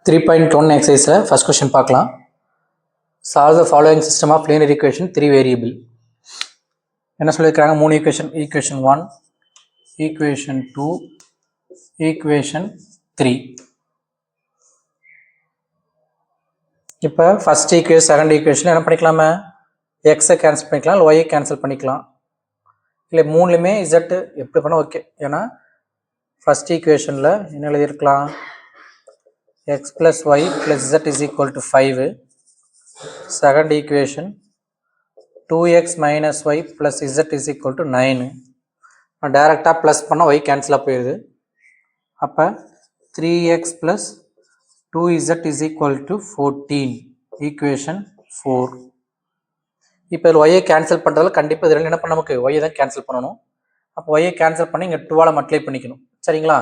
3.1 exercise first question பார்க்கலாம். Solve the following system of linear equation 3 variable. என்ன சொல்லிருக்காங்க? 3 equation, equation 1, equation 2, equation 3. இப்போ first equation, second equation என்ன பண்ணிக்கலாமா? x cancel பண்ணிக்கலாம், y கேன்சல் பண்ணிக்கலாம். இல்லை மூணுலையுமே z எப்படி பண்ணால் ஓகே. ஏன்னா ஃபர்ஸ்ட் ஈக்குவேஷனில் என்ன எழுதியிருக்கலாம்? x plus y plus z is equal to 5. Second equation 2x minus y plus z is equal to 9. டைரெக்டாக ப்ளஸ் பண்ணால் y கேன்சலாக போயிடுது. அப்போ 3x plus 2z is equal to 14. Equation 4. இப்போ இதில் ஒய்யை கேன்சல் பண்ணுறதுல கண்டிப்பாக இதில் என்ன பண்ண நமக்கு ஒய்யை தான் கேன்சல் பண்ணணும். அப்போ ஒய்யை கேன்சல் பண்ணி இங்கே 2ஆல் மல்டிப்ளை பண்ணிக்கணும். சரிங்களா?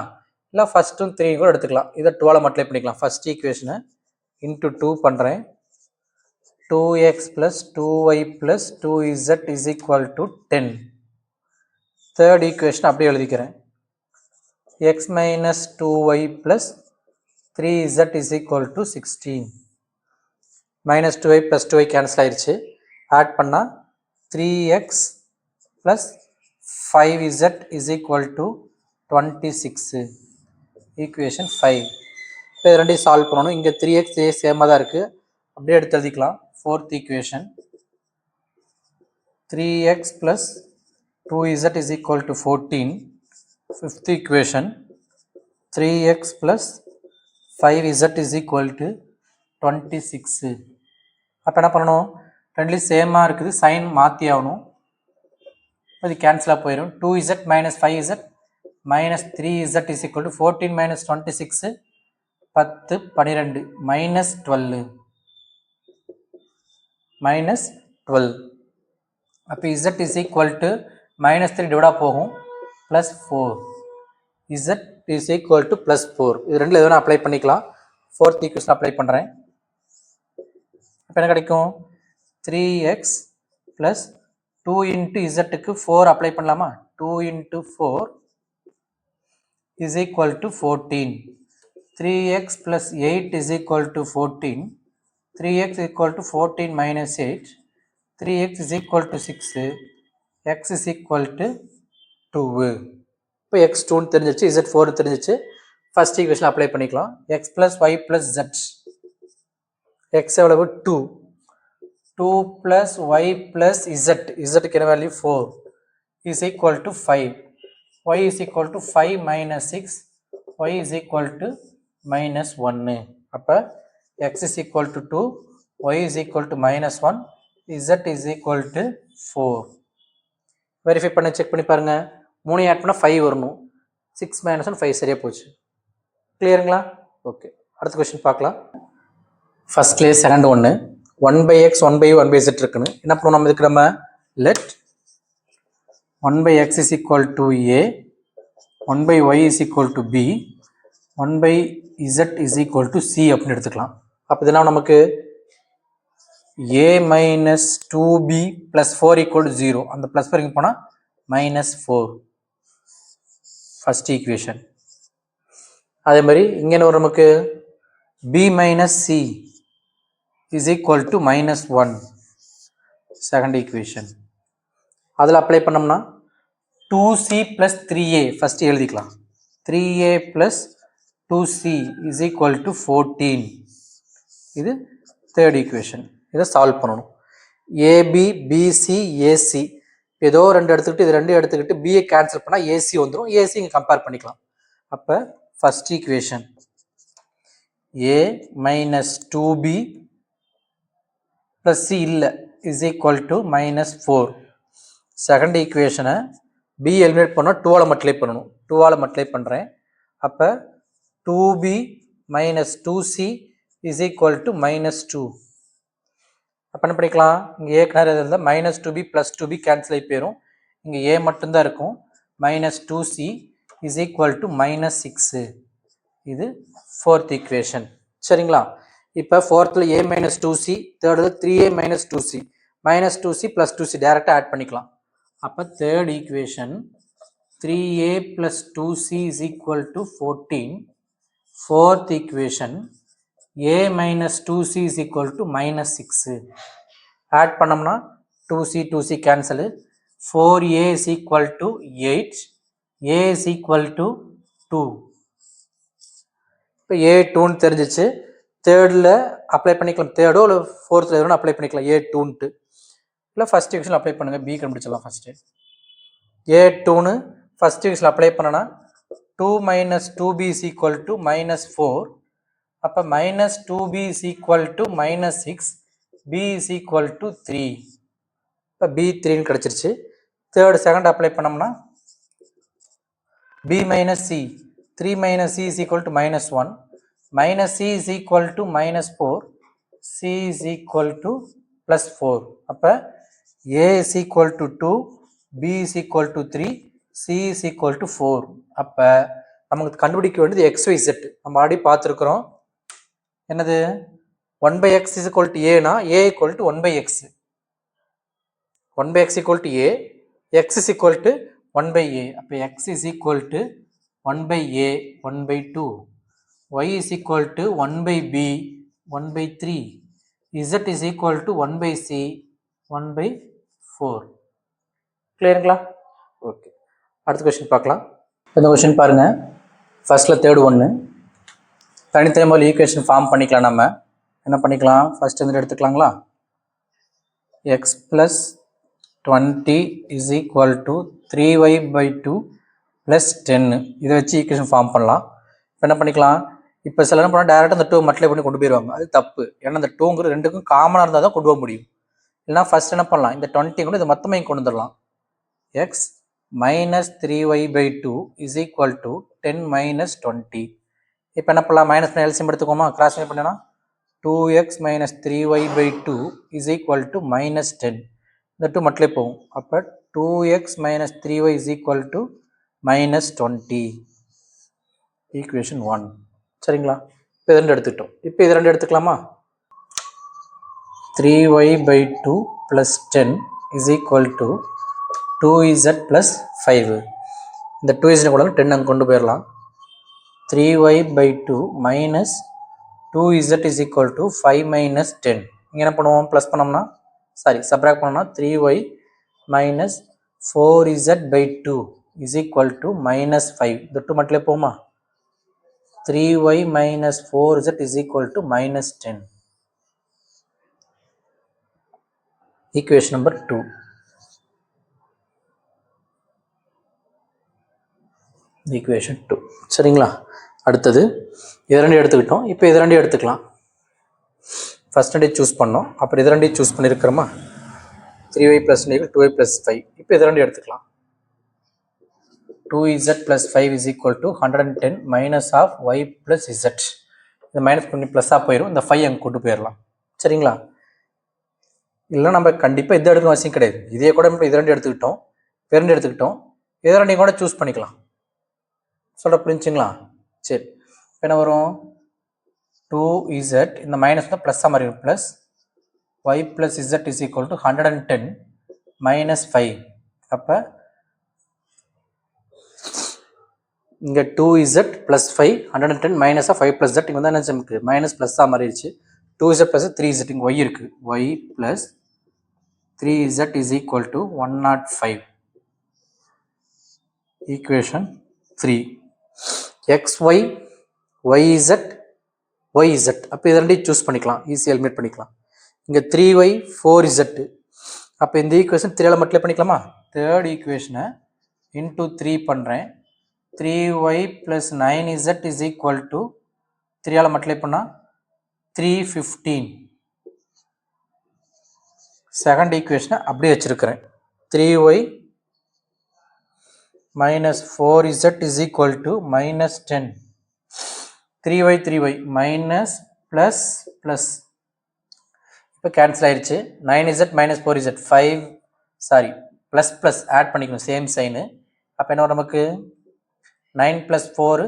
இல்லை ஃபஸ்ட்டும் 3 கூட எடுத்துக்கலாம். இதை 2ஆல் மல்டிப்ளை பண்ணிக்கலாம். ஃபஸ்ட் ஈக்குவேஷனை இன்ட்டு 2 பண்ணுறேன். 2x plus 2y plus 2z is equal to 10. Third equation அப்படியே எழுதிக்கிறேன். x minus 2y plus 3z is equal to 16. minus 2y plus 2y cancel ஆயிடுச்சு. ஆட் பண்ணால் 3x plus 5z is equal to 26. Equation 5. இப்போ இது ரெண்டையும் solve பண்ணணும். இங்கே 3x சேமாக தான் இருக்குது, அப்படியே எடுத்து எழுதிக்கலாம். Fourth equation 3x plus 2z is equal to 14. Fifth equation 3x plus 5z is equal to 26. அப்போ என்ன பண்ணணும்? ரெண்டுலேயும் சேமாக இருக்குது, சைன் மாற்றி ஆகணும். இது கேன்சலாக போயிடும். 2z minus 5z minus 3z is equal to 14 minus 26 10 12 minus 12 minus 12. அப்போ z is equal to minus 3 டிவைடாக போகும், plus 4. z is equal to plus 4. இது ரெண்டில் எதுவும் அப்ளை பண்ணிக்கலாம். ஃபோர்த் ஈக்குவேஷன் அப்ளை பண்ணுறேன். அப்போ என்ன கிடைக்கும்? 3x plus 2 into zக்கு 4 அப்ளை பண்ணலாமா? 2 into 4 is equal to 14. 3x plus 8 is equal to 14. 3x equal to 14 minus 8. 3x is equal to 6. x is equal to 2. இப்போ x 2 தெரிஞ்சிச்சு, z 4 தெரிஞ்சிச்சு. First equation apply பண்ணிக்கலாம். x plus y plus z. x எவ்வளவு? 2. 2 plus y plus z. zக்கு என்ன value? 4 is equal to 5. y is equal to 5 minus 6. y is equal to minus 1. அப்போ x is equal to 2, y is equal to minus 1, z is equal to 4. Verify பண்ண check பண்ணி பாருங்கள். 3 add பண்ணால் 5 வரணும். 6 minus 1 5 சரியாக போச்சு. கிளியருங்களா? Okay, அடுத்த question பார்க்கலாம். ஃபர்ஸ்ட் கிளியர், செகண்ட் ஒன்று 1 by x 1 by 1 by z இருக்குன்னு என்ன பண்ணுவோம்? நம்ம இதுக்கு நம்ம let 1 by x is equal to a, 1 by y is equal to b, 1 by z is equal to c அப்படின்னு எடுத்துக்கலாம். அப்போ இதெல்லாம் நமக்கு a minus 2b plus 4 equal to 0. அந்த ப்ளஸ் வரைக்கும் போனால் minus 4. First equation. அதே மாதிரி இங்கே என்ன வரும் நமக்கு? b minus c is equal to minus 1. Second equation. அதில் அப்ளை பண்ணோம்னா 2c plus 3a ஃபர்ஸ்ட் எழுதிக்கலாம். 3a plus 2c is equal to 14. இது தேர்ட் ஈக்குவேஷன். இதை சால்வ் பண்ணணும். ab bc ac ஏதோ ரெண்டு எடுத்துக்கிட்டு இது ரெண்டு எடுத்துக்கிட்டு பிஏ கேன்சல் பண்ணால் ஏசி வந்துடும். ஏசி இங்கே கம்பேர் பண்ணிக்கலாம். அப்போ first equation a minus 2b plus c இல்லை is equal to minus 4. Second ஈக்குவேஷனை b எலிமினேட் பண்ணால் 2ஆல் மல்டிப்ளை பண்ணணும். 2ஆல் மல்டிப்ளை பண்ணுறேன். அப்போ 2b minus 2c is equal to minus 2. அப்போ என்ன பண்ணிக்கலாம்? இங்கே ஏற்கனவே இருந்தால் minus 2b plus 2b cancel ஆகி போயிடும். இங்கே a மட்டும்தான் இருக்கும். minus 2c is equal to minus 6. இது ஃபோர்த் ஈக்குவேஷன். சரிங்களா? இப்போ ஃபோர்த்தில் a minus 2c, தேர்டில் 3a minus 2c, minus 2c plus 2c டேரெக்டாக ஆட் பண்ணிக்கலாம். அப்போ third equation 3a plus 2c is equal to 14. Fourth equation a minus 2c is equal to minus 6. Add பண்ணோம்னா 2c cancel. 4a is equal to 8. a is equal to 2. இப்போ a 2ன்னு தெரிஞ்சிச்சு. தேர்டில் apply பண்ணிக்கலாம், தேர்டோ இல்லை ஃபோர்த்தில் எதுவும் apply பண்ணிக்கலாம் a 2ன்ட்டு. இல்லை first டிவிஷனில் apply பண்ணுங்கள், b கண்டுபிடிச்சிடலாம். ஃபஸ்ட்டு a 2ன்னு ஃபஸ்ட் டிவிஷனில் அப்ளை பண்ணனா 2 minus 2b is equal to minus 4. அப்போ minus 2b is equal to minus 6. b is equal to 3. இப்போ b 3ன்னு கிடச்சிருச்சு. தேர்டு செகண்ட் அப்ளை பண்ணோம்னா b minus c. 3 minus c is equal to minus 1. Minus c is equal to minus 4. c is equal to plus 4. அப்போ a is equal to 2. b is equal to 3. c is equal to 4. அப்போ நமக்கு கண்டுபிடிக்க வேண்டியது xyz. நம்ம already பார்த்துருக்குறோம். என்னது 1 by x is equal to a னா a equal to 1 by x. 1 by x equal to a. x is equal to 1 by a. அப்போ x is equal to 1 by a 1 by 2. y is equal to 1 by b 1 by 3. z is equal to 1 by c 1 by 4. கிளியருங்களா? Okay, அடுத்த question பார்க்கலாம். இந்த question பாருங்கள். ஃபர்ஸ்ட்டில் third ஒன்று தனித்தனி முதல் equation form பண்ணிக்கலாம். நம்ம என்ன பண்ணிக்கலாம், ஃபர்ஸ்ட் வந்து எடுத்துக்கலாங்களா. X plus 20 is equal to 3y by 2 plus 10. இதை வச்சு ஈக்குவேஷன் ஃபார்ம் பண்ணலாம். இப்போ என்ன பண்ணிக்கலாம், இப்போ சில என்ன பண்ணால் டேரெக்டாக அந்த 2 மல்டிப்ளை பண்ணி கொண்டு போயிடுவாங்க. அது தப்பு. ஏன்னா அந்த 2ங்கிற ரெண்டுக்கும் காமனாக இருந்தால் தான் கொண்டு போக முடியும். இல்லைனா ஃபர்ஸ்ட் என்ன பண்ணலாம், இந்த 20 கூட இது மொத்தமாக இங்கே கொண்டு வந்துடலாம். X minus 3y by 2 is equal to 10 minus 20. இப்போ என்ன பண்ணலாம், மைனஸ் பண்ண எல்சியம் எடுத்துக்கோமா, கிராஸ் பண்ணா 2x minus 3y by 2 is equal to minus 10. இந்த 2 மல்டிப்ளை போகும். அப்போ 2x minus 3y is equal to minus 20. Equation 1. சரிங்களா? இப்போ இது ரெண்டு எடுத்துக்கிட்டோம். இப்போ இது ரெண்டு எடுத்துக்கலாமா. 3y by 2 plus 10 is equal to 2z plus 5. இந்த 2z கூட 10 அங்கே கொண்டு போயிடலாம். 3y by 2 minus 2z is equal to 5 minus 10. இங்கே என்ன பண்ணுவோம், ப்ளஸ் பண்ணோம்னா சப்ராக்ட் பண்ணோம்னா 3y minus 4z by 2 is equal to minus 5. இந்த 2 மல்டிப்ளை போகுமா, 3y minus 4z is equal to minus 10. Equation number 2. Equation 2. சரிங்களா? அடுத்தது இது ரெண்டு எடுத்துக்கிட்டோம். இப்போ இது ரெண்டு எடுத்துக்கலாம். ஃபர்ஸ்ட் ரெண்டு சூஸ் பண்ணோம், அப்புறம் இது ரெண்டையும் choose பண்ணியிருக்கிறோமா. 3y plus 2y plus 5. இப்போ இது ரெண்டு எடுத்துக்கலாம். 2z plus 5 is equal to 110 minus of y plus z. இந்த மைனஸ் பண்ணி ப்ளஸ்ஸாக போயிடும். இந்த 5 அங்கே கொண்டு போயிடலாம். சரிங்களா? இல்லை நம்ம கண்டிப்பாக இது எடுக்கணும் அவசியம் கிடையாது. இதே கூட இது ரெண்டு எடுத்துக்கிட்டோம், ரெண்டு எடுத்துக்கிட்டோம், இது ரெண்டையும் கூட சூஸ் பண்ணிக்கலாம். சொல்கிற புரிஞ்சுங்களா? சரி, என்ன வரும், 2z இந்த மைனஸ் தான் ப்ளஸ்ஸாக மாதிரி plus y plus z is equal to 110 minus 5. அப்போ இங்கே 2z plus 5 110 minus 5 plus z. இங்கே வந்து என்ன நமக்கு மைனஸ் ப்ளஸ்ஸாக மாறிடுச்சு. 2z plus 3z, இங்கே y இருக்குது, y plus 3z is equal to 105. Equation 3. xy yz yz. அப்போ இது ரெண்டையும் சூஸ் பண்ணிக்கலாம், ஈஸியாக எலிமினேட் பண்ணிக்கலாம். இங்கே 3y 4z. அப்போ இந்த ஈக்குவேஷன் 3ஆல் மல்டிப்ளை பண்ணிக்கலாமா. தேர்ட் ஈக்குவேஷனை இன்டூ 3 பண்ணுறேன். 3y plus 9z is equal to 3ஆல் மல்டிப்ளை பண்ணால் 315. செகண்ட் ஈக்குவேஷனை அப்படியே வச்சுருக்கிறேன். 3y minus 4z is equal to minus 10. 3y minus plus plus. இப்போ கேன்சல் ஆயிடுச்சு. 9z minus 4z 5 plus plus add பண்ணிக்கணும், சேம் சைனு. அப்போ என்ன நமக்கு 9 plus 4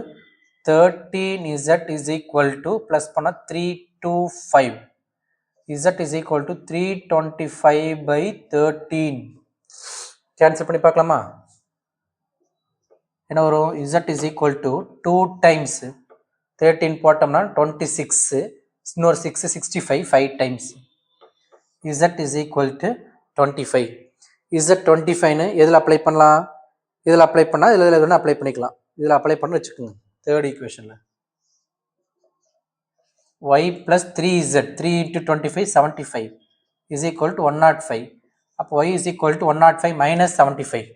13z is equal to plus பண்ணால் 325. z is equal to 325 by 13. Cancel பண்ணி பார்க்கலாமா. என்ன வரும், z is equal to 2 times 13 போட்டோம்னா 26. இன்னொரு 6 65 5 times z is equal to 25. z 25 எதில் அப்ளை பண்ணலாம்? இதில் அப்ளை பண்ணால் இதில் வேணும் அப்ளை பண்ணிக்கலாம். இதில் அப்ளை பண்ண வச்சுக்கோங்க. தேர்ட் ஈக்குவேஷனில் y plus 3z 3 into 25 75 is equal to 105. அப்போ y is equal to 105 minus 75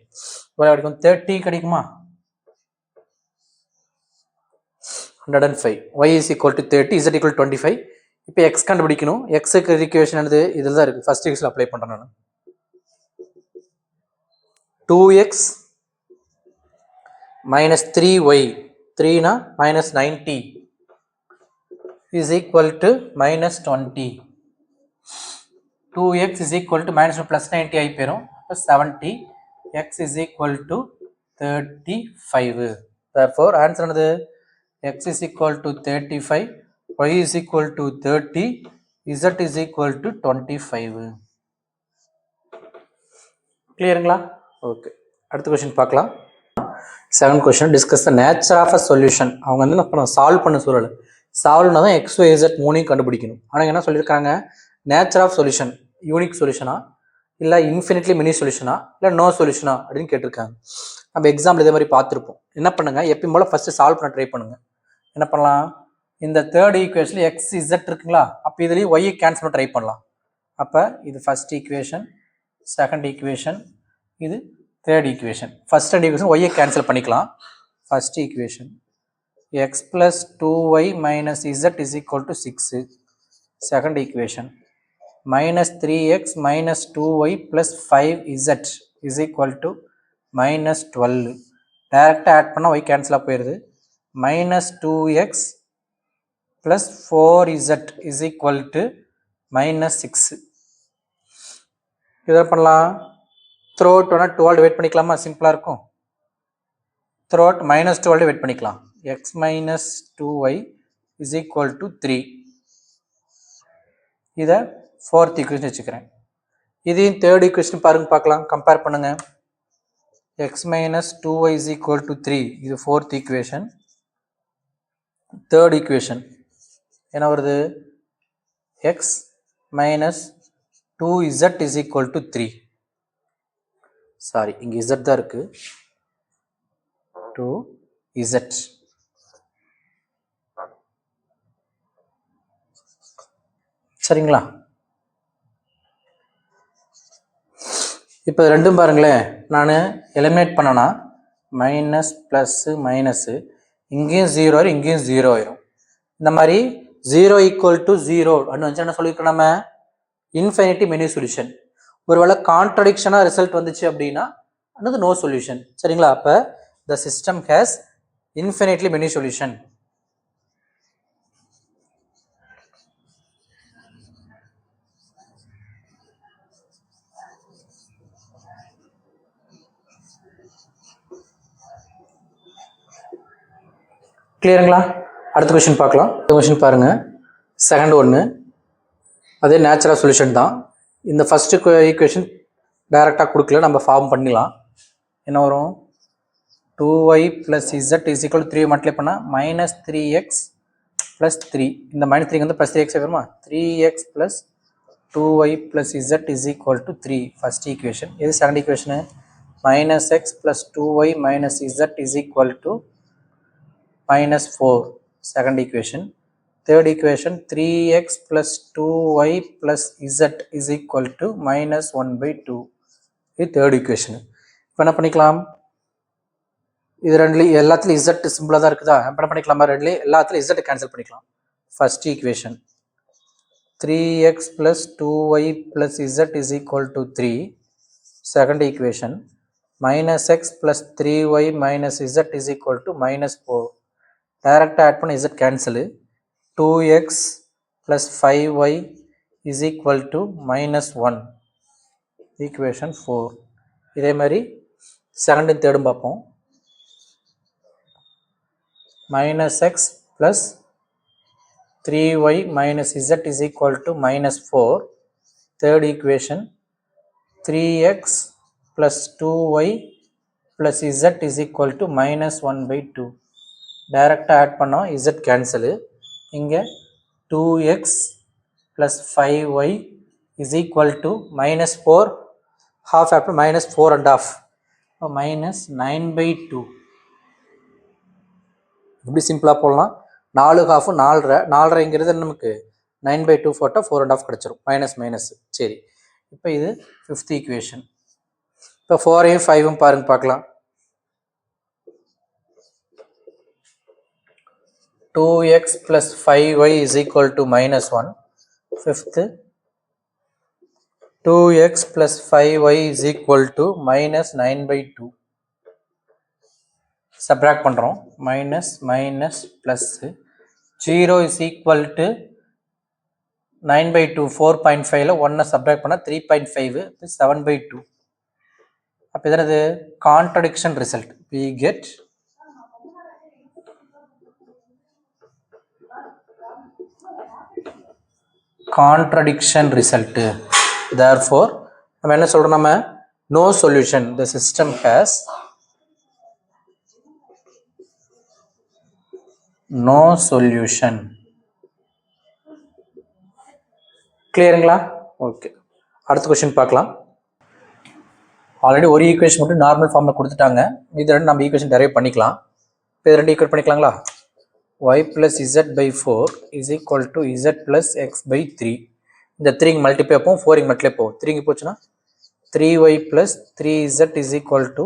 கிடைக்கும் 30 கிடைக்குமா? 105 y is equal to 30 z equal to 25. இப்போ x கண்டுபிடிக்கணும். xக்கு ஈக்குவேஷன் என்னது? இதில் தான் இருக்குது. ஃபர்ஸ்ட் ஈக்குவேஷன் அப்ளை பண்ணுறேன் நான். 2x minus 3y 3 minus 90 is equal to minus 20. 2x is equal to minus plus 90 ஆகி போயிடும். 70. x is equal to 35. Therefore answer என்னது? x is equal to 35, y is equal to 30, z is equal to 25. கிளியருங்களா? Okay, அடுத்த question பார்க்கலாம். Second question, discuss the nature of a solution. அவங்க வந்து என்ன solve பண்ண சொல்லலை. சால்வ்னா தான் எக்ஸ் ஒய் இசட் மூணையும் கண்டுபிடிக்கணும். ஆனால் என்ன சொல்லியிருக்காங்க? நேச்சர் ஆஃப் சொல்யூஷன் யூனிக் சொல்யூஷனா, இல்லை இன்ஃபினிட்லி மினி சொல்யூஷனா, இல்லை நோ சொல்யூஷனா அப்படின்னு கேட்டிருக்காங்க. நம்ம எக்ஸாம்பிள் இதே மாதிரி பார்த்துருப்போம். என்ன பண்ணுங்க, எப்பயும் போல ஃபர்ஸ்ட் சால்வ் பண்ண ட்ரை பண்ணுங்க. என்ன பண்ணலாம்? இந்த தேர்ட் ஈக்குவேஷன் எக்ஸ் இசட் இருக்குங்களா, அப்போ இதுலேயும் ஒய்யை கேன்சல் பண்ண ட்ரை பண்ணலாம். அப்போ இது ஃபர்ஸ்ட் ஈக்குவேஷன், செகண்ட் ஈக்குவேஷன், இது third equation. First and equation ஒய்யை கேன்சல் பண்ணிக்கலாம். First equation x plus 2y minus z is equal to 6. Second equation minus 3x minus 2y plus 5z is equal to minus 12. Direct add பண்ணா y cancel போயிருது. minus 2x plus 4z is equal to minus 6. இதை பண்ணலாம். throughout 12 divide பண்ணிக்கலாமா? சிம்பிளாக இருக்கும். throughout minus 12 divide பண்ணிக்கலாம். x minus 2y is equal to 3. இதை fourth equation வச்சுக்கிறேன். இதையும் தேர்ட் ஈக்குவேஷன் பாருங்க, பார்க்கலாம், கம்பேர் பண்ணுங்க. x minus 2y is equal to 3, இது ஃபோர்த் ஈக்குவேஷன். தேர்ட் ஈக்குவேஷன் என்ன வருது? x minus 2z is equal to 3. Sorry, இங்கே z தான் இருக்கு. 2z. சரிங்களா? இப்போ ரெண்டும் பாருங்களேன், நான் எலிமினேட் பண்ணனா மைனஸ் ப்ளஸ்ஸு மைனஸு, இங்கேயும் 0 ஆயிரும், இங்கேயும் 0 ஆயிரும். இந்த மாதிரி 0 ஈக்குவல் டு 0 அப்படின்னு வந்து என்ன சொல்லியிருக்கோம் நம்ம? Infinity many solution. ஒருவேளை கான்ட்ரடிக்ஷனாக ரிசல்ட் வந்துச்சு அப்படின்னா அது நோ சொல்யூஷன். சரிங்களா? அப்போ the system has infinitely many solution. கிளியருங்களா? அடுத்த கொஸ்டின் பார்க்கலாம். அடுத்த கொஸ்டின் பாருங்க, செகண்ட் ஒன்று, அதே நேச்சுரல் சொல்யூஷன் தான். இந்த ஃபர்ஸ்ட் ஈக்குவேஷன் டைரெக்டாக கொடுக்கல, நம்ம ஃபார்ம் பண்ணிடலாம். என்ன வரும்? 2y plus z is equal to 3 multiply பண்ணால் minus 3x plus 3. இந்த minus 3 வந்து plus 3x வருமா? 3x plus 2y plus z is equal to 3. First equation. இது second equation minus x plus 2y minus z is equal to minus 4. Second equation. Third equation 3x plus 2y plus z is equal to minus 1 by 2. இது third equation. இப்போ என்ன பண்ணிக்கலாம்? இது ரெண்டுலேயும் எல்லாத்துலையும் z சிம்பிளாக தான் இருக்குதா? என்ன பண்ணிக்கலாமா? ரெண்டுலேயும் எல்லாத்துலையும் z கேன்சல் பண்ணிக்கலாம். First equation 3x plus 2y plus z is equal to 3. Second equation minus x plus 3y minus z is equal to minus 4. டைரக்டாக ஆட் பண்ண z cancel. 2x plus 5y is equal to minus 1. Equation 4. இதே மாதிரி செகண்டும் தேர்டும் பார்ப்போம். minus x plus 3y minus z is equal to minus 4. Third equation 3x plus 2y plus z is equal to minus 1 by 2. டைரக்டாக add பண்ணோம் z cancel. இங்கே 2x plus 5y is equal to minus 4 half after minus 4 and half minus 9/2. இப்படி சிம்பிளாக போடலாம். 4 half 4.5 4.5ங்கிறது நமக்கு 9/2 போட்டால் 4 and half கிடச்சிரும். Minus minus. சரி, இப்போ இது 5th ஈக்குவேஷன். இப்போ 4ஐயும் 5ம் பாருங்க பார்க்கலாம். 2x plus 5y is equal to minus 1. 5th 2x plus 5y is equal to minus 9/2. Subtract பண்ணுறோம். Minus minus plus 0 is equal to 9/2. 4.5ல 1 சப்ராக்ட் பண்ணால் 3.5 7/2. அப்போ இதனது contradiction result. we get contradiction result. Therefore நம்ம என்ன சொல்றோம், நம்ம no solution, the system has no solution. கிளியருங்களா? ஓகே, அடுத்த கொஸ்டின் பார்க்கலாம். ஆல்ரெடி ஒரு ஈக்குவேஷன் மட்டும் நார்மல் ஃபார்மில் கொடுத்துட்டாங்க. இது ரெண்டு நம்ம ஈக்குவேஷன் டெரைவ் பண்ணிக்கலாம். இப்போ இது ரெண்டு equate பண்ணிக்கலாங்களா? y plus z by 4 is equal to z plus x by 3. இந்த 3 மல்டிப்ளை போகும், 4 மல்டிப்ளை போகும். 3 போச்சுன்னா 3y plus 3z is equal to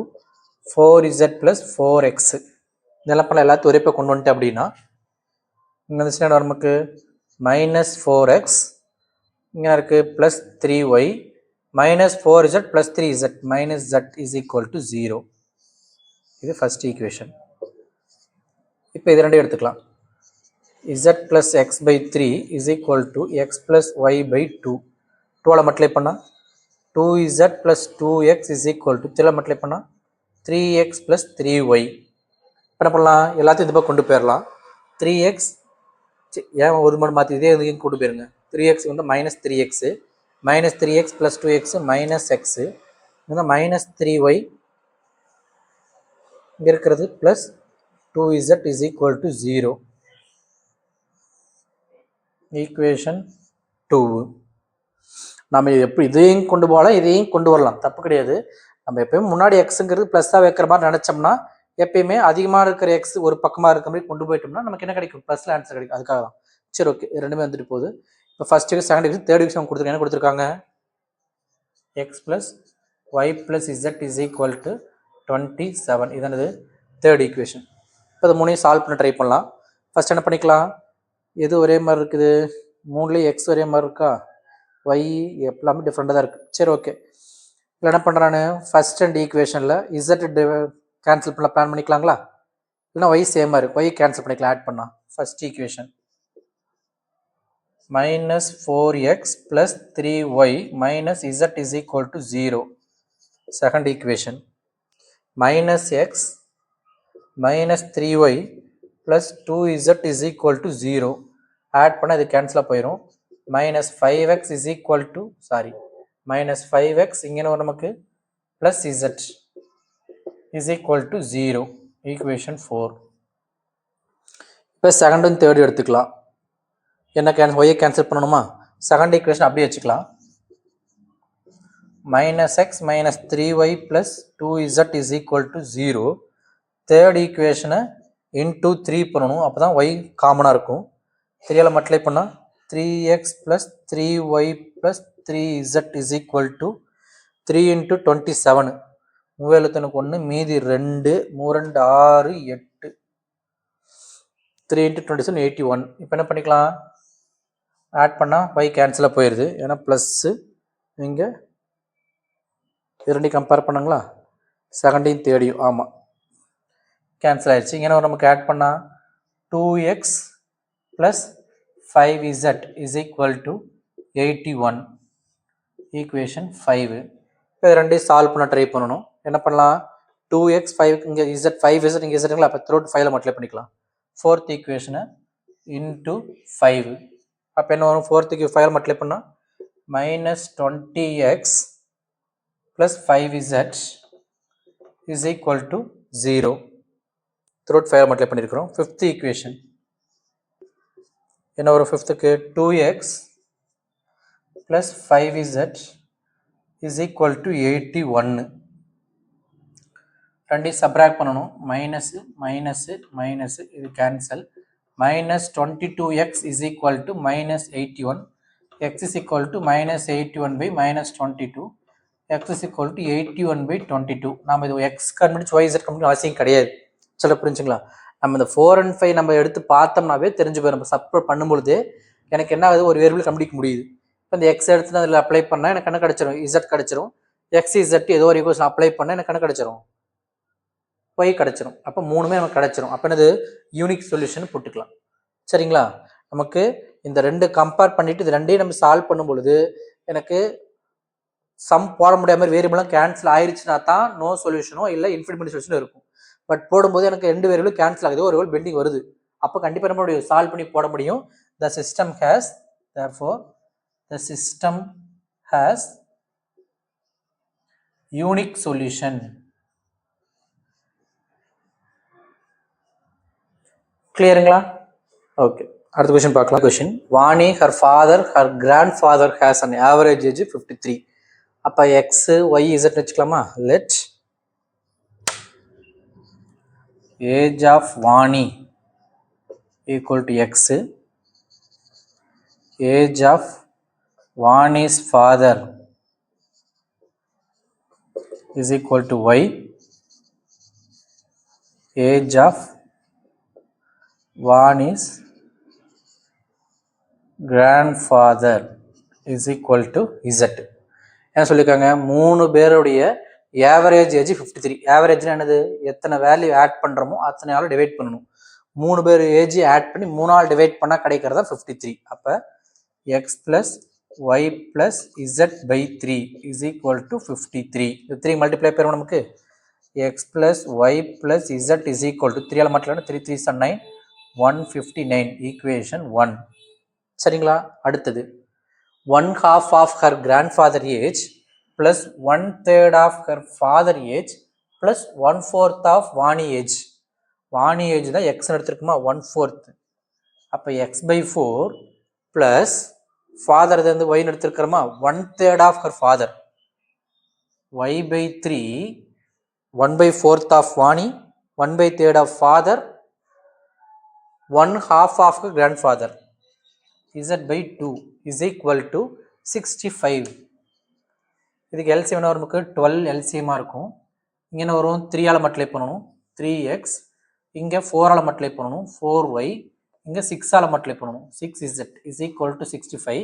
4z plus 4x. இதெல்லாம் பண்ண எல்லாத்தையும் ஒரே கொண்டு வந்துட்டேன் அப்படின்னா என்ன நமக்கு மைனஸ் 4x இங்கே இருக்குது plus 3y minus 4z plus 3z minus z is equal to 0. இது ஃபர்ஸ்ட் ஈக்குவேஷன். இப்போ இது ரெண்டையும் எடுத்துக்கலாம். z plus x by 3 is equal to x plus y by 2. 2ஆல் மல்டிப்ளை பண்ணால் 2z plus 2x is equal to 3ஆல் multiply பண்ணால் 3x plus 3y. இப்போ என்ன பண்ணலாம், எல்லாத்தையும் இந்த பக்கம் கொண்டு போயிடலாம். 3x ஏன் ஒரு மணி மாற்றி இதே இதுக்கு கொண்டு போயிருங்க. 3x வந்து minus 3x minus 3x plus 2x minus x இந்த மைனஸ் 3y இங்கே இருக்கிறது plus 2z is equal to 0. Equation 2. நம்ம எப்படி இதையும் கொண்டு போகலாம், இதையும் கொண்டு வரலாம், தப்பு கிடையாது. நம்ம எப்பயுமே முன்னாடி எக்ஸுங்கிறது ப்ளஸ்ஸாக வைக்கிற மாதிரி நினச்சோம்னா எப்பயுமே அதிகமாக இருக்கிற எக்ஸ் ஒரு பக்கமாக இருக்கிற மாதிரி கொண்டு போயிட்டோம்னா நமக்கு என்ன கிடைக்கும், ப்ளஸில் ஆன்சர் கிடைக்கும். அதுக்காக தான். சரி, ஓகே, ரெண்டுமே வந்துட்டு போகுது. இப்போ first division, second division, third division கொடுத்துருக்காங்க. என்ன கொடுத்துருக்காங்க, x plus y plus z is equal to 27. இதனது தேர்ட் ஈக்குவேஷன். இப்போ இது மூணையும் சால்வ் பண்ண ட்ரை பண்ணலாம். ஃபர்ஸ்ட் என்ன பண்ணிக்கலாம், எது ஒரே மாதிரி இருக்குது, மூணுலேயும் எக்ஸ் ஒரே மாதிரி இருக்கா, ஒய் எல்லாமே டிஃப்ரெண்ட்டாக தான் இருக்குது. சரி, ஓகே. இல்லை என்ன பண்ணுறான்னு ஃபர்ஸ்ட் அண்ட் ஈக்குவேஷனில் இசட் கேன்சல் பண்ண பிளான் பண்ணிக்கலாங்களா, இல்லைனா ஒய் சேமாக இருக்குது, ஒய் கேன்சல் பண்ணிக்கலாம் ஆட் பண்ணால். First equation minus 4x plus 3y minus z is equal to 0. Second equation minus x minus 3y plus 2z is equal to 0. Add பண்ண இது கேன்சலாக போயிடும். minus 5x is equal to minus 5x இங்கே நமக்கு plus z is equal to 0. Equation 4. இப்போ second and third எடுத்துக்கலாம். என்ன ஒய்யை cancel பண்ணணுமா, செகண்ட் ஈக்குவேஷன் அப்படியே வச்சுக்கலாம். Minus X minus 3y plus 2z is equal to 0. Third ஈக்குவேஷனை இன்டூ 3 பண்ணணும், அப்போ தான் ஒய் காமனாக இருக்கும். 3ஆல் மல்டிப்ளை பண்ணால் 3x plus 3y plus 3z is equal to 3 × 27 371 மீதி 2 3 2 6 8 3 × 27 81. இப்போ என்ன பண்ணிக்கலாம், ஆட் பண்ணால் ஒய் கேன்சலாக போயிடுது, ஏன்னா ப்ளஸ்ஸு இங்கே இரண்டையும் கம்பேர் பண்ணுங்களா, செகண்டையும் தேர்டையும், ஆமாம் கேன்சல் ஆகிடுச்சு. இங்கே நமக்கு ஆட் பண்ணால் 2x plus 5z is equal to 81. Equation 5. இப்போ இது ரெண்டையும் சால்வ் பண்ண ட்ரை பண்ணணும். என்ன பண்ணலாம், 2x 5 இங்கே z 5z இங்கே zங்களா, அப்போ த்ரோட் 5ல் மல்டிப்ளை பண்ணிக்கலாம். ஃபோர்த் ஈக்குவேஷனை இன்டூ 5. அப்போ என்ன வரும், ஃபோர்த்துக்கு 5 மல்டிப்ளை பண்ணால் minus 20x plus 5z is equal to 0. Third 5 multiply பண்ணியிருக்கிறோம். ஃபிஃப்த் ஈக்குவேஷன் என்ன வரும் ஃபிஃப்த்துக்கு 2x plus 5z is equal to 81. ரெண்டையும் சப்ராக்ட் பண்ணணும். மைனஸு மைனஸு மைனஸு இது கேன்சல். Minus 22x is equal to minus 81. x is equal to minus 81 by minus 22. x is equal to 81 by 22. நம்ம இது x கண்டுபிடிச்சு y z கண்டுபிடிச்சு அவசியம் கிடையாது. சொல்ல புரிஞ்சுங்களா? நம்ம இந்த 4 and 5 நம்ம எடுத்து பார்த்தோம்னாவே தெரிஞ்சு போய் நம்ம சப்ஸ்டிட்யூட் பண்ணும்பொழுது எனக்கு என்ன ஆகுது, ஒரு வேரியபிள் கண்டுபிடிக்க முடியுது. இப்போ இந்த எக்ஸ் எடுத்து அதில் அப்ளை பண்ணால் எனக்கு என்ன கிடச்சிரும், இசட் கிடச்சிரும். எக்ஸ் இசட் ஏதோ ஒரு ஈக்குவேஷன் அப்ளை பண்ணால் எனக்கு என்ன கிடச்சிரும், ஒய் கிடச்சிரும். அப்போ மூணுமே நமக்கு கிடச்சிரும். அப்போ என்னது யூனிக் சொல்யூஷன் போட்டுக்கலாம். சரிங்களா? நமக்கு இந்த ரெண்டு கம்பேர் பண்ணிவிட்டு இது ரெண்டையும் நம்ம சால்வ் பண்ணும் பொழுது எனக்கு சம் போட முடியாத மாதிரி வேரியபிளாக கேன்சல் ஆயிடுச்சுன்னா தான் நோ சொல்யூஷனோ இல்லை இன்ஃபினிட் சொல்யூஷனோ இருக்கும். பட் போடும்போது எனக்கு ரெண்டு வேரியபிளும் கேன்சல் ஆகுது, ஒரு வேரியபிள் பெண்டிங் வருது. அப்போ கண்டிப்பாக நம்ம முடியும், சால்வ் பண்ணி போட முடியும். The system has, therefore, the system has unique solution. கிளியருங்களா? ஓகே, அடுத்த கொஸ்டின் பார்க்கலாம். Question, Vani her father her grandfather has an average age 53. அப்போ எக்ஸ் ஒய் இசட் வச்சுக்கலாமா? Let age of Vani equal to x, age of Vani's father is equal to y, age of Vani's grandfather is equal to z. என்ன சொல்லியிருக்காங்க, மூணு பேருடைய average age 53. ஏவரேஜ்னா என்னது, எத்தனை value add பண்ணுறோமோ அத்தனை ஆள் டிவைட் பண்ணணும். மூணு பேர் ஏஜ் ஆட் பண்ணி 3 ஆள் டிவைட் பண்ணால் கிடைக்கிறதா 53. அப்போ x plus y plus z by 3 is equal to 53. இது 3 மல்டிப்ளை பண்ணுவோம். நமக்கு x plus y plus z is equal to 3 ஆல் மட்டும் 3 3 9 159. ஈக்குவேஷன் 1. சரிங்களா? அடுத்தது 1/2 of her grandfather age plus 1/3 of her father age plus 1/4 of Vani age. Vani age தான் x எடுத்துருக்குமா, 1/4. அப்போ எக்ஸ் பை 4 ப்ளஸ் ஃபாதர் வந்து ஒய்னு எடுத்துருக்கிறோமா, 1/3 of her father, y by 3, 1/4 of Vani, 1/3 of father, 1/2 of grand, z by 2 is equal to 65. இதுக்கு LCM என்ன வரும், நமக்கு 12 எல்சிஎம்மாக இருக்கும். இங்கே என்ன வரும், 3 ஆல் மல்டிப்ளை பண்ணணும், 3x. இங்கே 4 ஆல் மல்டிப்ளை பண்ணணும், 4y. இங்கே 6 ஆல் மல்டிப்ளை பண்ணணும், 6z இஸ் ஈக்குவல் டு 65.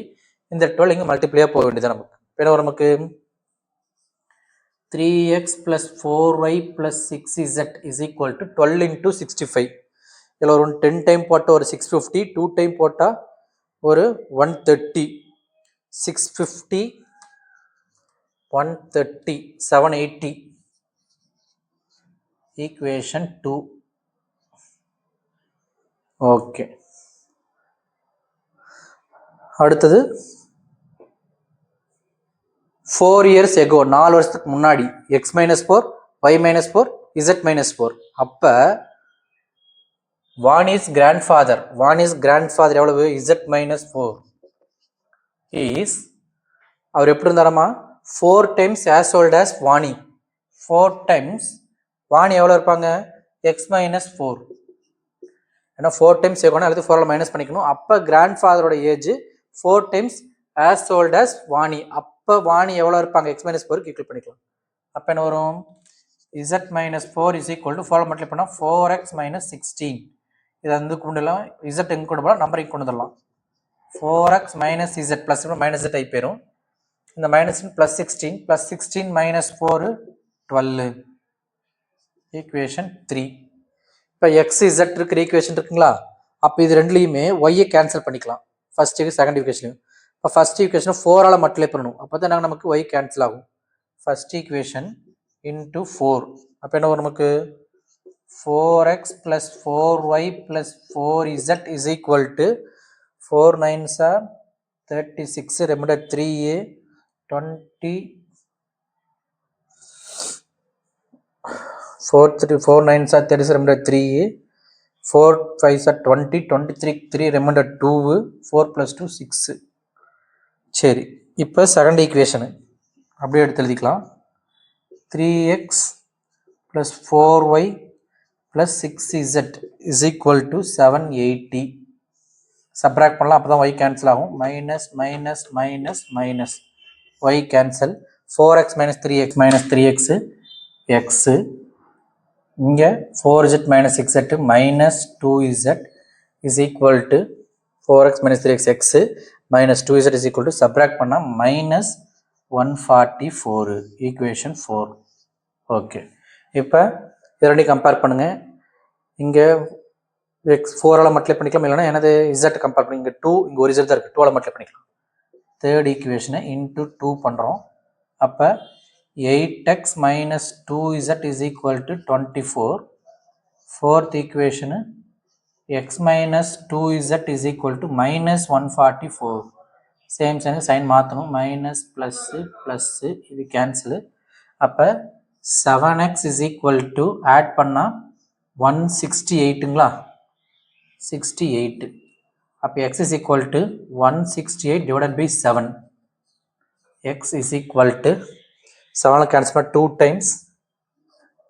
இந்த 12 இங்கே மல்டிப்ளையாக போக வேண்டியது நமக்கு. இப்போ என்ன வரும், நமக்கு 3x plus 4y plus 6z is equal to 12 into 65. இதில் ஒரு 10 டைம் போட்டால் ஒரு 650, 2 டைம் போட்டால் ஒரு 130, 650, 130, 780. ஈக்குவேஷன் 2. ஓகே, அடுத்தது 4 years ago, 4 வருஷத்துக்கு முன்னாடி, x minus 4, y minus 4, z minus 4. அப்போ வாணிஸ் கிராண்ட்ஃபாதர் எவ்வளவு, z மைனஸ் 4 இஸ், அவர் எப்படி இருந்தாராமா, 4 times as old as Vani. 4 times Vani எவ்வளோ இருப்பாங்க, x மைனஸ் 4. ஏன்னா 4 times சேர்க்கணும், அடுத்து 4 மைனஸ் பண்ணிக்கணும். அப்போ கிராண்ட் ஃபாதரோட age 4 times as old as Vani. அப்போ வாணி எவ்வளோ இருப்பாங்க, x மைனஸ் 4 ஈக்குவல் பண்ணிக்கலாம். அப்போ என்ன வரும், z minus 4 is equal to 4 multiply பண்ணால் 4x மைனஸ் 16. இதை வந்து கொண்டுலாம் z எங்கே கொண்டு போகலாம், நம்பருக்கு கொண்டு வந்துடலாம். 4x minus z plus minus z type போயிடும். இந்த minus plus 16, plus 16 minus 4 12. Equation 3. இப்போ எக்ஸ் இசட் இருக்கிற ஈக்குவேஷன் இருக்குங்களா, அப்போ இது ரெண்டுலையுமே ஒய்யை கேன்சல் பண்ணிக்கலாம். First second equation. இப்போ ஃபர்ஸ்ட் ஈக்குவேஷன் 4 ஆல் மல்டிப்ளை பண்ணணும், அப்போ தான் நமக்கு ஒய் கேன்சல் ஆகும். First equation into 4. அப்போ என்ன வரும், நமக்கு 4x plus 4y plus 4z is equal to 4 9s are 36, remainder 3a 20, 4 9s are 36, remainder 3a 4 5 are 20, 23 3 remainder 2, 4 plus 2 6. சரி, இப்போ செகண்ட் ஈக்குவேஷனு அப்படியே எடுத்து எழுதிக்கலாம். 3x plus 4y plus 6z is equal to 780. Subtract பண்ணலாம், அப்போ தான் y கேன்சல் ஆகும். Minus minus minus minus y cancel. 4x minus 3x minus 3x x. இங்கே 4z minus 6z minus 2z is equal to 4x minus 3x x minus 2z is equal to subtract பண்ணால் minus 144. Equation 4. Okay, இப்போ இது ரெண்டையும் compare பண்ணுங்கள். இங்கே X 4ஆல் multiply பண்ணிக்கலாம், இல்லைனா எனது இசட் கம்பேர் பண்ணி இங்கே 2, இங்கே ஒரு இசட் தான் இருக்குது, 2ஆல் மல்டிப்ளை பண்ணிக்கலாம். தேர்ட் ஈக்குவேஷனை இன்ட்டு 2 பண்ணுறோம். அப்போ 8x minus 2z is equal to 24. Fourth equation x minus 2z is equal to minus 144. Same sign மாற்றணும். மைனஸ் ப்ளஸ்ஸு ப்ளஸ்ஸு இது கேன்சலு. அப்போ 7x is equal to add பண்ணால் 168ங்களா, 68. அப்போ x is equal to 168 divided by 7. x is equal to 7 cancel பண்ண 2 times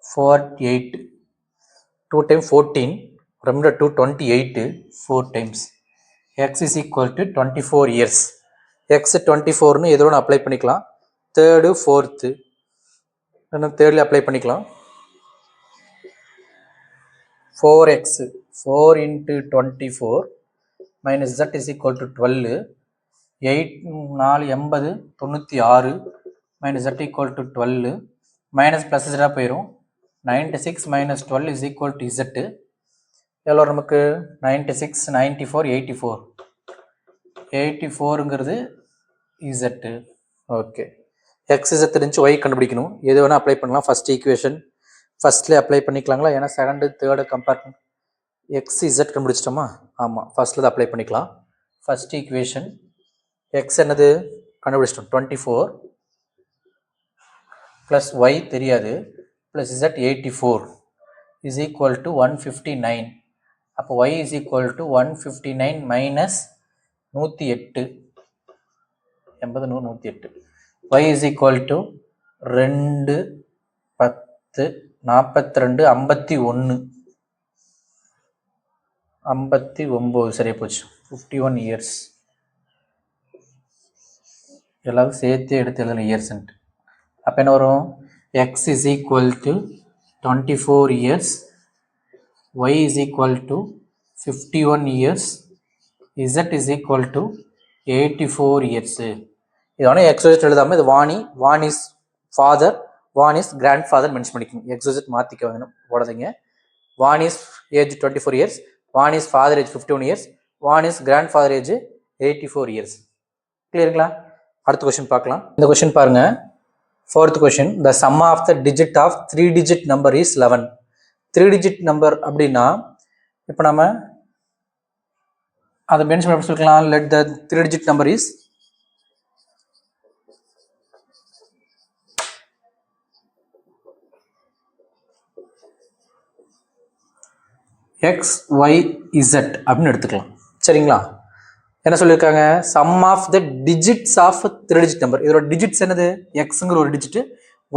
48, 2 times 14, remember 2 28, 4 times. x is equal to 24 years. x 24 னு எதோட apply பண்ணிக்கலாம். Third fourth தேர்டில் apply பண்ணிக்கலாம். 4x 4 into 24 minus z is equal to 12. 8 4 80 96 minus z equal to 12. minus plus z போயிடும். 96 minus 12 is equal to z. எவ்வளோ நமக்கு 96 94 84. 84ங்கிறது z. Okay, x z தெரிஞ்சு y கண்டுபிடிக்கணும். எது வேணால் அப்ளை பண்ணலாம். ஃபர்ஸ்ட் ஈக்குவேஷன் ஃபர்ஸ்ட்லேயே அப்ளை பண்ணிக்கலாங்களா, ஏன்னா செகண்டு தேர்டு கம்பேர் பண்ணி x z கண்டுபிடிச்சிட்டோமா. ஆமாம், ஃபர்ஸ்ட்டில் தான் அப்ளை பண்ணிக்கலாம். ஃபர்ஸ்ட் ஈக்குவேஷன் x என்னது கண்டுபிடிச்சிட்டோம் 24 ப்ளஸ் y தெரியாது plus z 84 is equal to 159. அப்போ y is equal to 159 minus 108, 80 108. y is equal to 2 10 42 51 59 சரியா போச்சு. 51 இயர்ஸ். எல்லாரும் சேர்த்து எடுத்து எழுதல இயர்ஸ்ன்ட்டு. அப்போ என்ன வரும், x is equal to 24 years, y is equal to 51 years, z is equal to 84 years. இதோட எக்ஸோஜெட் எழுதாமல் இது Vani's father, Vani's grand father mention பண்ணிக்கணும். எக்ஸோஜெட் மாற்றிக்க வேணும், போடாதீங்க. Vani's age 24 years, Vani's father age 51 years, Vani's grand father age 84 years. கிளியருங்களா? அடுத்த கொஸ்டின் பார்க்கலாம். இந்த கொஸ்டின் பாருங்க. Fourth question, the sum of the digit of 3 digit number is 11. 3 digit number அப்படின்னா இப்போ நம்ம அதை மென்ஷன் எப்படி சொல்லிக்கலாம். Let the 3 digit number is x y z அப்படின்னு எடுத்துக்கலாம். சரிங்களா? என்ன சொல்லியிருக்காங்க, sum of the digits of 3 digit number. இதோட டிஜிட்ஸ் என்னது, எக்ஸுங்கிற ஒரு டிஜிட்டு,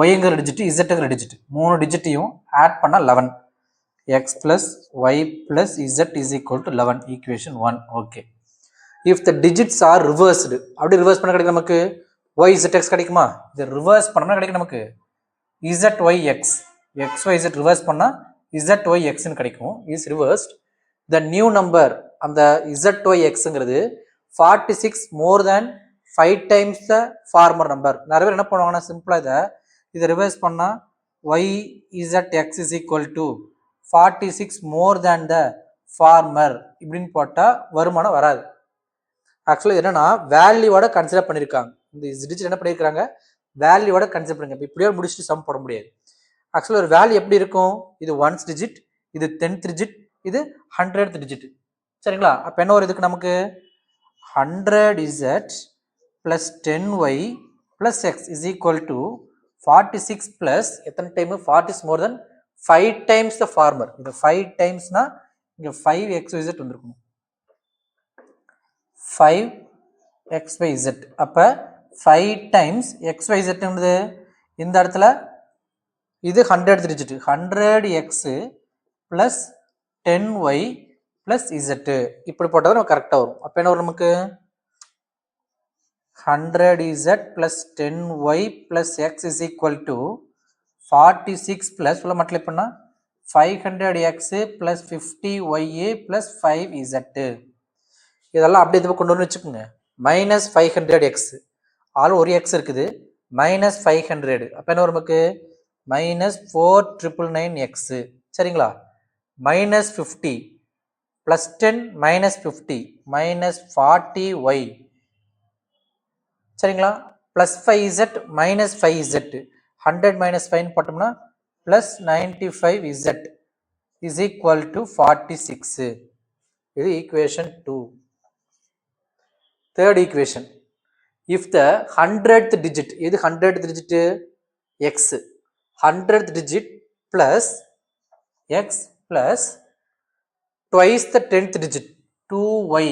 ஒய்ங்கிற டிஜிட்டு, இசட்டுங்கிற டிஜிட், 3 டிஜிட்டையும் ஆட் பண்ணால் 11. X plus y plus z is equal to 11. Equation 1. Okay, if the digits are reversed, அப்படி ரிவர்ஸ் பண்ண கிடைக்கும் நமக்கு ஒய் இசட் எக்ஸ் கிடைக்குமா? இது ரிவர்ஸ் பண்ணோம்னா கிடைக்கும் நமக்கு z y x, x y z reverse பண்ணால் இசட் ஒய் எக்ஸ்ன்னு கிடைக்கும். Is reversed the new number, அந்த இசட் ஒய் எக்ஸுங்கிறது 46 more than 5 times the former number. நிறைய பேர் என்ன பண்ணுவாங்கன்னா சிம்பிளாக இதை ரிவர்ஸ் பண்ணால் y z x is equal to 46 more than the former இப்படின்னு போட்டால் வருமானம் வராது. ஆக்சுவலாக என்னன்னா வேல்யூவோட கன்சிடர் பண்ணியிருக்காங்க. இந்த டிஜிட் என்ன பண்ணியிருக்காங்க, வேல்யூவோட கன்சிடர் பண்ணுங்க. இப்போ இப்படியே முடிச்சுட்டு சம் போட முடியாது. ஆக்சுவலாக ஒரு வேல்யூ எப்படி இருக்கும், இது 1th digit, இது 10th digit, இது 100th digit. சரிங்களா? அப்போ என்ன ஒரு இதுக்கு நமக்கு 100z plus 10y plus x is equal to 46 plus எத்தனை time, 40 is more than 5 times the farmer. இது 5 timesனா இங்கே 5xyz வந்திருக்கணும். 5xyz. அப்போ 5 டைம்ஸ் xyz இந்த இடத்துல இது 100th digit 100x plus 10y plus z இப்படி போட்டால் நமக்கு கரெக்டாக வரும். அப்போ என்ன வரும் நமக்கு 100z plus 10y plus x is equal to 46 plus உள்ள மல்டிப்ளை பண்ணால் 500x plus 50y plus 5z. இதெல்லாம் அப்படியே இது கொண்டு வந்து வச்சுக்கோங்க. மைனஸ் 500x ஆள் ஒரு எக்ஸ் இருக்குது, மைனஸ் 500. அப்போ என்ன வரும் நமக்கு மைனஸ் 4999x. சரிங்களா? Minus 50 plus 10 minus 50 minus 40y. சரிங்களா? Plus 5z minus 5z 100 minus 5 போட்டோம்னா plus 95z is equal to 46. இது equation 2. Third equation, if the 100th digit, இது 100th digit x, 100th digit plus x plus twice the 10th digit 2y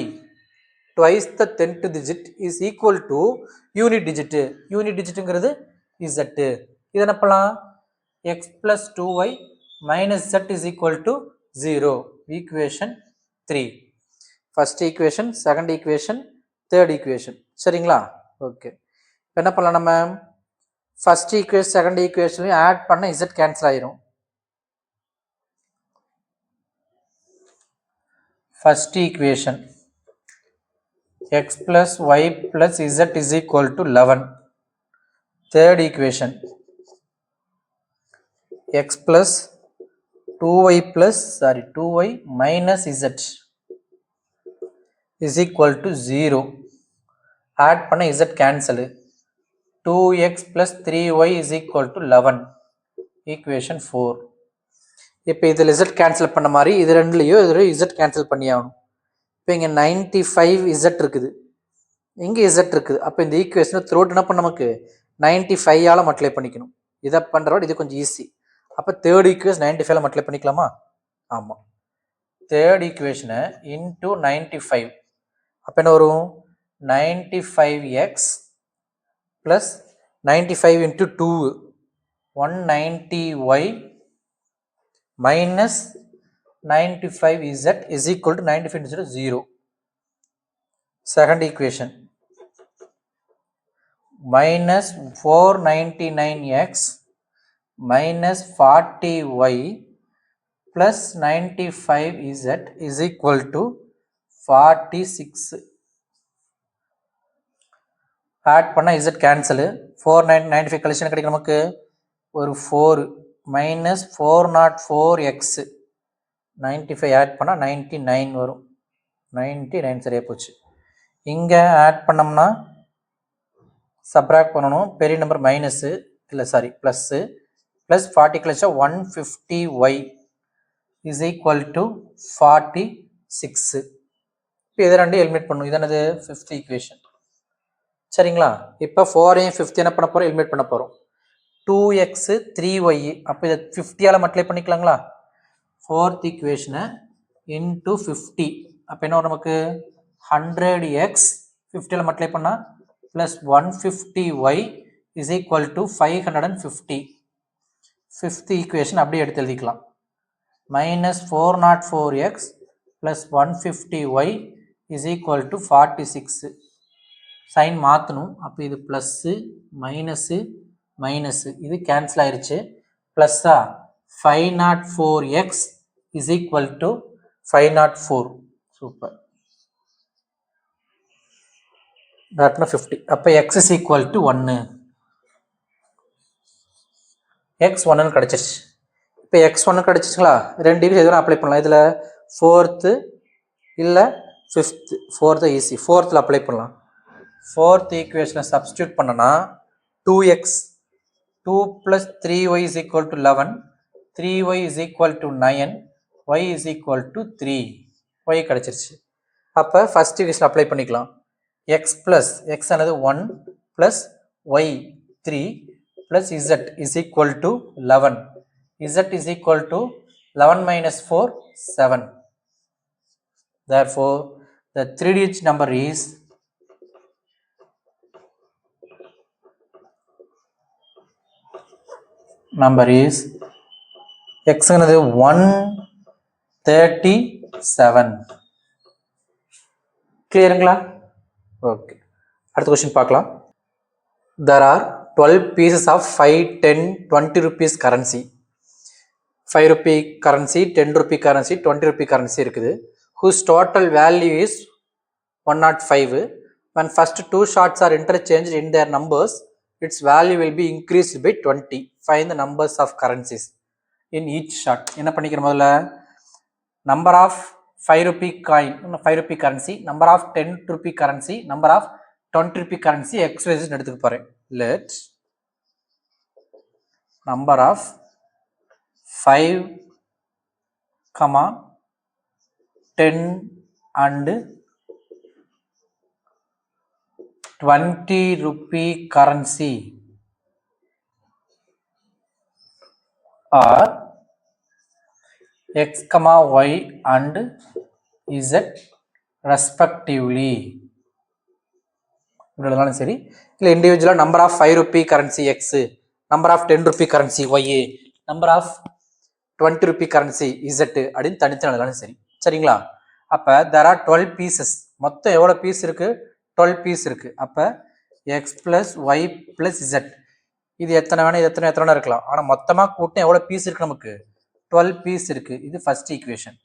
twice the 10th digit is equal to unit digit. Unit digitங்கிறது z. இது என்ன பண்ணலாம்? x plus 2y minus z is equal to 0. Equation 3. First equation, second equation, third equation. சரிங்களா? Okay. என்ன பண்ணலாம்? நம்ம first equation second ஈக்குவேஷன்லையும் add பண்ண z cancel ஆயிரும். First equation x plus y plus z is equal to 11. Third equation x plus 2y minus z is equal to 0. Add பண்ண z cancel. 2x plus 3y is equal to 11. Equation 4. இப்போ இதில் z cancel பண்ண மாதிரி இது ரெண்டுலையும் இதில் z cancel பண்ணி ஆகணும். இப்போ இங்கே 95z இருக்குது, இங்கே z இருக்குது. அப்போ இந்த ஈக்குவேஷனை த்ரோட் என்ன பண்ண நமக்கு 95ஆல் மல்டிப்ளை பண்ணிக்கணும். இதை பண்ணுறோட இது கொஞ்சம் ஈஸி. அப்போ தேர்ட் ஈக்குவேஷன் 95ஆல் மல்டிப்ளை பண்ணிக்கலாமா? ஆமாம். தேர்ட் ஈக்குவேஷனை இன்டூ 95. அப்போ என்ன வரும்? 95x plus 95 into 2 190y minus 95z is equal to 95 into 0. Second equation minus 499x minus 40y plus 95z is equal to 46. Add பண்ணால் z கேன்சலு. 495 கழிச்சு கிடைக்கும் நமக்கு ஒரு 4 மைனஸ் 404x 95 ஆட் பண்ணால் 99 வரும். 99 சரியாக போச்சு. இங்கே ஆட் பண்ணோம்னா சப்ராக்ட் பண்ணணும். பெரிய நம்பர் மைனஸு இல்லை சாரி ப்ளஸ்ஸு ப்ளஸ் 40 கழிச்சா 150y இஸ் ஈக்குவல் டு 46. இப்போ இதை ரெண்டு எலிமினேட் பண்ணணும். இதானது ஃபிஃப்த் ஈக்குவேஷன். சரிங்களா? இப்போ 4ஐயும் 50 என்ன பண்ண போகிறோம்? எலிமினேட் பண்ண போகிறோம். 2x 3y. அப்போ இதை 50ஆல் மல்டிப்ளை பண்ணிக்கலாங்களா? ஃபோர்த் ஈக்குவேஷனை இன்டூ 50. அப்போ என்ன வரும் நமக்கு? 100x 50ஆல் மல்டிப்ளை பண்ணால் plus 150y is equal to 550. Fifth equation அப்படியே எடுத்து எழுதிக்கலாம். Minus 404x plus 150y is equal to 46. Sign மாற்றணும். அப்போ இது ப்ளஸ்ஸு மைனஸு மைனஸு இது கேன்சல் ஆயிடுச்சு. ப்ளஸ்ஸா 504x is equal to 504. Super. டாட்னா 50. அப்போ x is equal to 1. x 1ன்னு கிடச்சிருச்சு. இப்போ x 1 கிடச்சிச்சுங்களா? ரெண்டு எதுவும் அப்ளை பண்ணலாம். இதில் ஃபோர்த்து இல்லை ஃபிஃப்த்து. Fourth easy. ஃபோர்த்தில் அப்ளை பண்ணலாம். ஃபோர்த் ஈக்குவேஷனை சப்ஸ்டியூட் பண்ணனா 2x 2 plus 3y is equal to 11, 3y is equal to 9, y is equal to 3. y கிடச்சிருச்சு. அப்போ ஃபர்ஸ்ட் ஈக்குவேஷன் அப்ளை பண்ணிக்கலாம். x plus x ஆனது 1 plus y 3 plus z is equal to 11. z is equal to 11 minus 4 7. Therefore, the 3-digit number is x ங்கிறது 137. கிளியருங்களா? Okay, அடுத்த question பார்க்கலாம். There are 12 pieces of 5, 10, 20 rupees currency. 5 rupee currency, 10 rupee currency, 20 rupee currency இருக்குது. Whose total value is 105. When first two shots are interchanged in their numbers, its value will be increased by 20. Find the numbers of currencies in each shot. என்ன பண்ணிக்கிற முதல்ல number of 5 rupee coin, 5 rupee currency, number of 10 rupee currency, number of 20 rupee currency xyz எடுத்துக்க போறேன். Let number of 5, 10 and 20 rupee currency are x, y and z respectively. இப்படினாலும் சரி, இல்லை இண்டிவிஜுவலாக number of 5 rupee currency x, number of 10 rupee currency y, number of 20 rupee currency z அப்படின்னு தனித்து எழுதலாம். சரி, சரிங்களா? அப்போ there are 12 pieces. மொத்தம் எவ்வளோ பீஸ் இருக்கு? 12 பீஸ் இருக்கு. அப்போ x plus y plus z, இது எத்தனை வேணா இது எத்தனை வேணா இருக்கலாம். ஆனால் மொத்தமாக கூட்டம் எவ்வளோ பீஸ் இருக்கு? நமக்கு 12 பீஸ் இருக்கு. இது ஃபர்ஸ்ட் ஈக்குவேஷன்.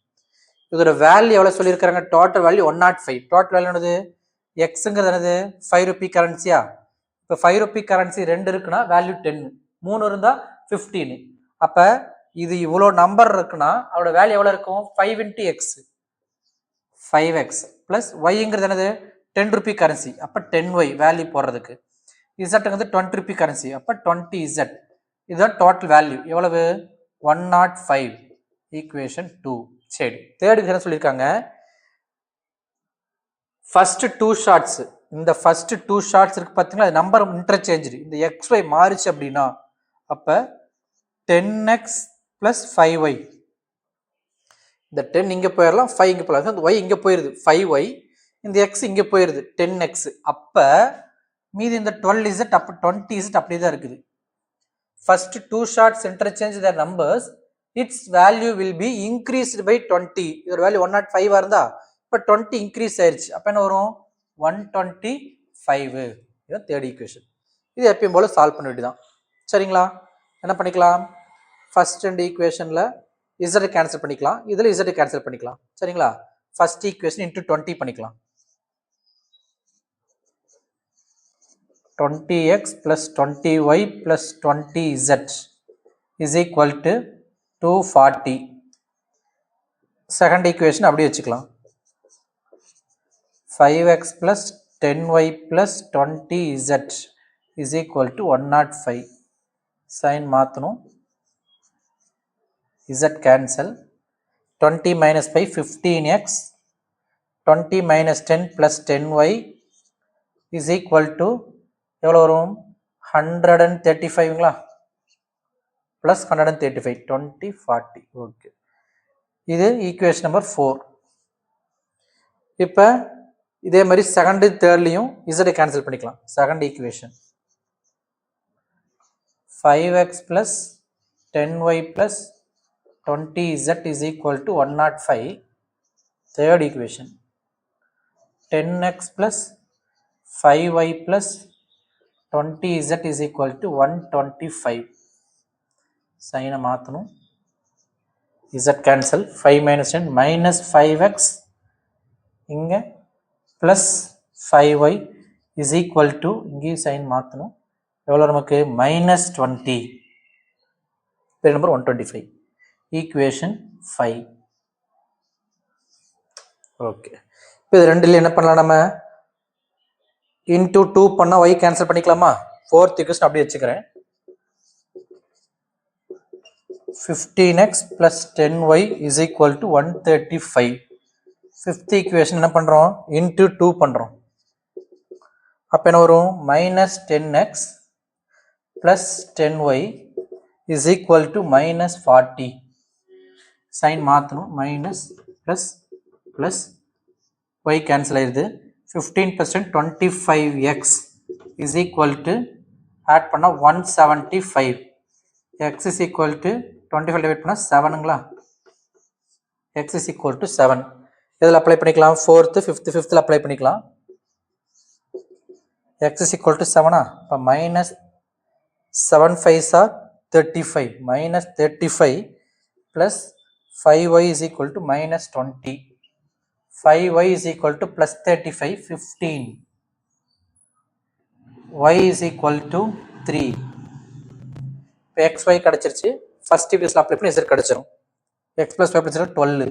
இதோட வேல்யூ எவ்வளோ சொல்லியிருக்காங்க? Total value 105. டோட்டல் வேல்யூ என்னது? எக்ஸுங்கிறது என்னது? 5 rupee கரன்சியா? இப்போ 5 rupee கரன்சி 2 இருக்குன்னா வேல்யூ 10, 3 இருந்தால் 15. அப்போ இது இவ்வளோ நம்பர் இருக்குன்னா அதோட வேல்யூ எவ்வளோ இருக்கும்? 5 into x, 5x ப்ளஸ் ஒய்ங்கிறது என்னது? 10 rupee கரன்சி. அப்போ 10y வேல்யூ போடுறதுக்கு. இசட்டுங்கிறது 20 rupee கரன்சி. அப்போ 20z. இதுதான் டோட்டல் வேல்யூ. எவ்வளவு? 105. ஈக்குவேஷன் 2. சரி, தேர்டுக்கு என்ன சொல்லியிருக்காங்க? ஃபர்ஸ்ட் 2 ஷார்ட்ஸ், இந்த ஃபர்ஸ்ட் 2 ஷார்ட்ஸ் இருக்கு பார்த்தீங்களா, நம்பர் இன்டர்சேஞ்சு. இந்த xy மாறிச்சு அப்படின்னா அப்போ 10x ப்ளஸ் 5y, இந்த 10 இங்கே போயிடலாம், 5 இங்கே போயிடலாம், இந்த y இங்கே போயிடுது 5y, இந்த x இங்கே போயிடுது 10x. அப்போ மீதி இந்த 12z, அப்போ 20z அப்படியே தான் இருக்குது. First 2 shots interchange their numbers, its value will be increased by 20. இதோட வேல்யூ 105 இருந்தா இப்போ 20 இன்க்ரீஸ் ஆயிடுச்சு. அப்போ என்ன வரும்? 125. இதுதான் தேர்ட் ஈக்குவேஷன். இது எப்பயும் போல சால்வ் பண்ண வேண்டியதான். சரிங்களா? என்ன பண்ணிக்கலாம்? ஃபர்ஸ்ட் ரெண்டு ஈக்குவேஷனில் இசட் கேன்சல் பண்ணிக்கலாம், இதில் இசட் கேன்சல் பண்ணிக்கலாம். சரிங்களா? ஃபர்ஸ்ட் ஈக்குவேஷன் இன்ட்டு 20 பண்ணிக்கலாம். 20x plus 20y plus 20z is equal to 240. Second equation அப்படியே வச்சுக்கலாம். 5x plus 10y plus 20z is equal to 105. Sign மாற்றணும், z cancel. 20 minus 5 15x, 20 minus 10 plus 10y is equal to எவ்வளோ வரும்? 135ங்களா plus 135, 20 40. Okay, இது equation number 4. இப்போ இதே மாதிரி second தேர்ட்லையும் இசட்டை cancel பண்ணிக்கலாம். Second equation 5x plus 10y plus 20z is equal to 105. Third equation 10x plus 5y plus 20z is equal to 125. சைனை மாற்றணும், z cancel. 5 minus 10 minus 5x, இங்கே plus 5y is equal to, இங்கேயும் sign மாற்றணும், எவ்வளோ நமக்கு? -20. பேர் number 125. Equation 5. Okay, இப்போ இது ரெண்டுல என்ன பண்ணலாம்? நம்ம இன்டூ 2 பண்ணால் y கேன்சல் பண்ணிக்கலாமா? ஃபோர்த் ஈக்குவேஷன் அப்படியே வச்சுக்கிறேன். 15x plus 10y is equal to 135. Fifth equation என்ன பண்ணுறோம்? இன்டூ 2 பண்ணுறோம். அப்போ என்ன வரும்? -10x plus 10y is equal to -40. Sign மாற்றணும், minus plus plus y cancel ஆயிடுது 15% 25x is equal to add பண்ணால் 175 x is equal to 25 divide பண்ணால் 7ங்களா x is equal to 7 இதில் அப்ளை பண்ணிக்கலாம் 4th 5th 5th அப்ளை பண்ணிக்கலாம் x is equal to 7 இப்போ minus 7 5s are 35 minus 35 plus 5y is equal to minus 20 5y is equal to plus 35 15 y is equal to 3 இப்போ xy கிடச்சிருச்சு first டிவிஸில் apply பண்ணி z கிடச்சிரும் x plus 5 plus 12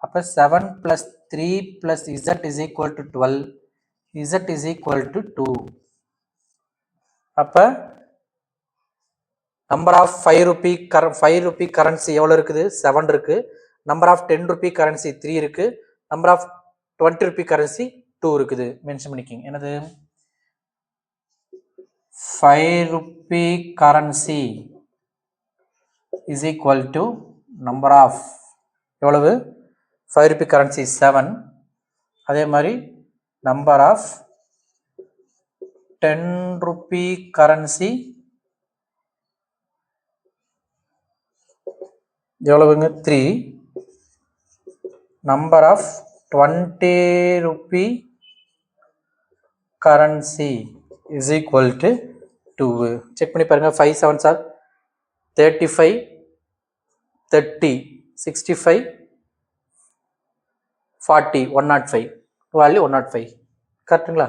அப்போ 7 plus 3 plus z is equal to 12 z is equal to 2 அப்போ number of 5 rupee currency எவ்வளோ இருக்குது 7 இருக்குது number of 10 rupee currency 3 இருக்குது நம்பர் ஆஃப் 20 ரூபி கரன்சி 2 இருக்குது மென்ஷன் பண்ணிக்கிங்க என்னது 5 rupee currency is equal to number of எவ்வளவு 5 ரூபி கரன்சி 7 அதே மாதிரி நம்பர் ஆஃப் 10 ரூபி கரன்சி எவ்வளவுங்க 3 number of 20 rupee currency is equal to 2 check பண்ணி பாருங்க 5 7s are 35 30 65 40 105 வேல்யூ 105 கரெக்டுங்களா